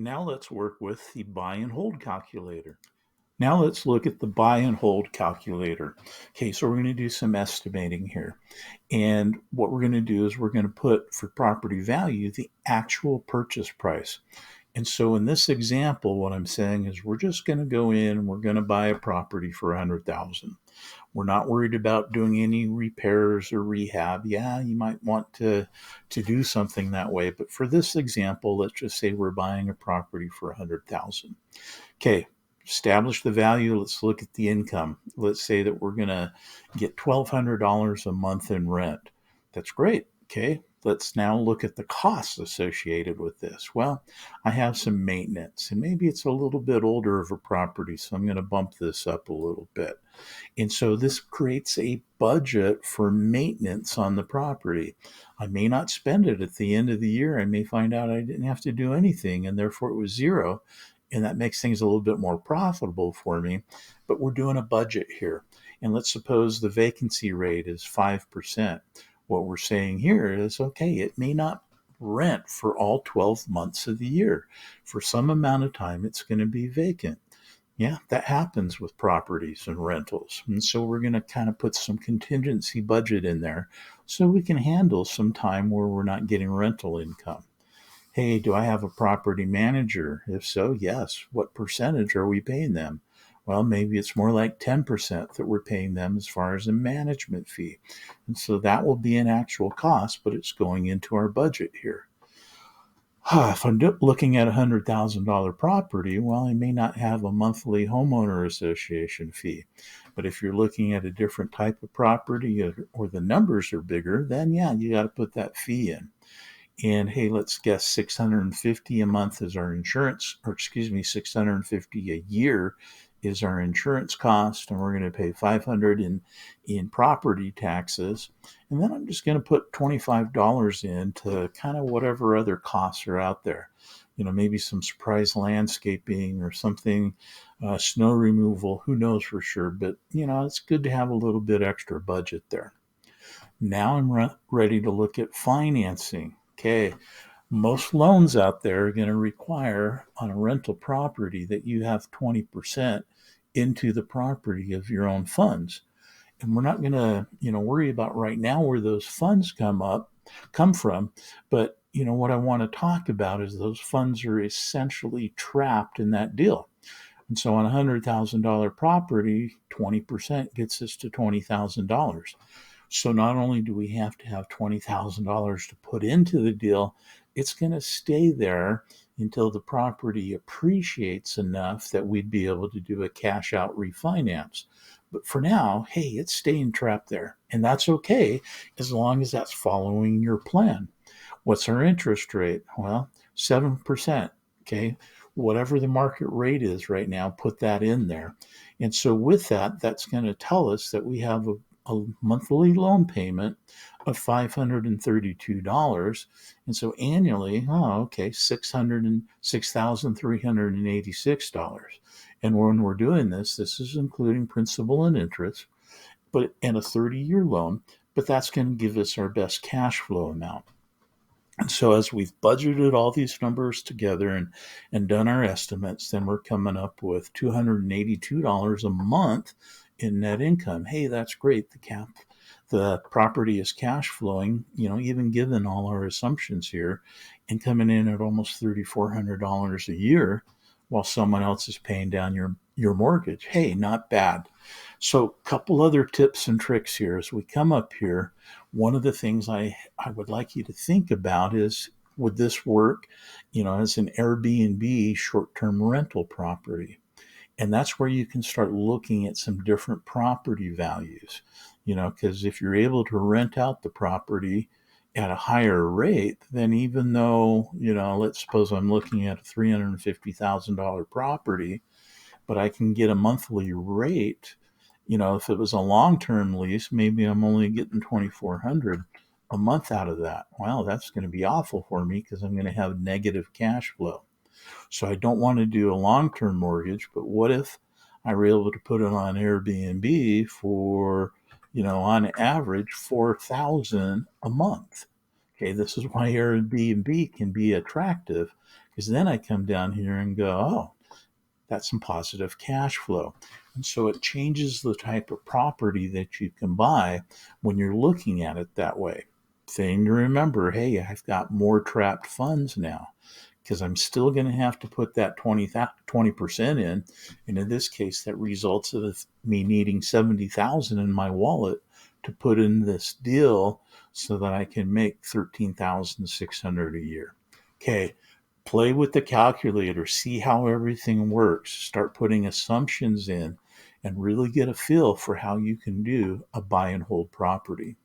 Now let's work with the buy and hold calculator. Now let's look at the buy and hold calculator. Okay, so we're going to do some estimating here. And what we're going to do is we're going to put for property value the actual purchase price. And so in this example, what I'm saying is we're just going to go in and we're going to buy a property for 100,000. We're not worried about doing any repairs or rehab. Yeah, you might want to do something that way, but for this example, let's just say we're buying a property for 100,000. Okay, establish the value. Let's look at the income. Let's say that we're going to get $1,200 a month in rent. That's great. Okay, let's now look at the costs associated with this. Well, I have some maintenance, and maybe it's a little bit older of a property, so I'm going to bump this up a little bit. And so this creates a budget for maintenance on the property. I may not spend it at the end of the year. I may find out I didn't have to do anything, and therefore it was zero. And that makes things a little bit more profitable for me. But we're doing a budget here. And let's suppose the vacancy rate is 5%. What we're saying here is, okay, it may not rent for all 12 months of the year. For some amount of time, it's going to be vacant. Yeah, that happens with properties and rentals. And so we're going to kind of put some contingency budget in there so we can handle some time where we're not getting rental income. Hey, do I have a property manager? If so, yes. What percentage are we paying them? Well, maybe it's more like 10% that we're paying them as far as a management fee. And so that will be an actual cost, but it's going into our budget here. If I'm looking at a $100,000 property, well, I may not have a monthly homeowner association fee. But if you're looking at a different type of property or the numbers are bigger, then yeah, you got to put that fee in. And hey, let's guess 650 a month is our insurance, or excuse me, 650 a year is our insurance cost, and we're going to pay 500 in property taxes. And then I'm just going to put $25 into kind of whatever other costs are out there. You know, maybe some surprise landscaping or something, snow removal, who knows for sure. But, you know, it's good to have a little bit extra budget there. Now I'm ready to look at financing. Okay, most loans out there are going to require on a rental property that you have 20% into the property of your own funds. And we're not going to, worry about right now where those funds come from. But, what I want to talk about is those funds are essentially trapped in that deal. And so on a $100,000 property, 20% gets us to $20,000. So not only do we have to have $20,000 to put into the deal, it's going to stay there until the property appreciates enough that we'd be able to do a cash out refinance. But for now, hey, it's staying trapped there. And that's okay as long as that's following your plan. What's our interest rate? Well, 7%. Okay. Whatever the market rate is right now, put that in there. And so with that, that's going to tell us that we have a monthly loan payment of $532. And so annually, $6,386. And when we're doing this is including principal and interest, and a 30-year loan, but that's going to give us our best cash flow amount. And so as we've budgeted all these numbers together and done our estimates, then we're coming up with $282 a month in net income. Hey, that's great. The property is cash flowing, even given all our assumptions here, and coming in at almost $3,400 a year while someone else is paying down your mortgage. Hey, not bad. So a couple other tips and tricks here as we come up here. One of the things I would like you to think about is, would this work, as an Airbnb short-term rental property? And that's where you can start looking at some different property values, because if you're able to rent out the property at a higher rate, then even though, let's suppose I'm looking at a $350,000 property, but I can get a monthly rate. If it was a long-term lease, maybe I'm only getting $2,400 a month out of that. Well, that's going to be awful for me because I'm going to have negative cash flow. So I don't want to do a long-term mortgage, but what if I were able to put it on Airbnb for, on average $4,000 a month? Okay, this is why Airbnb can be attractive, Because then I come down here and go, oh, that's some positive cash flow. And so it changes the type of property that you can buy when you're looking at it that way. Thing to remember, hey, I've got more trapped funds now because I'm still going to have to put that 20% in. And in this case, that results in me needing 70,000 in my wallet to put in this deal so that I can make 13,600 a year. Okay, play with the calculator, see how everything works, start putting assumptions in, and really get a feel for how you can do a buy and hold property.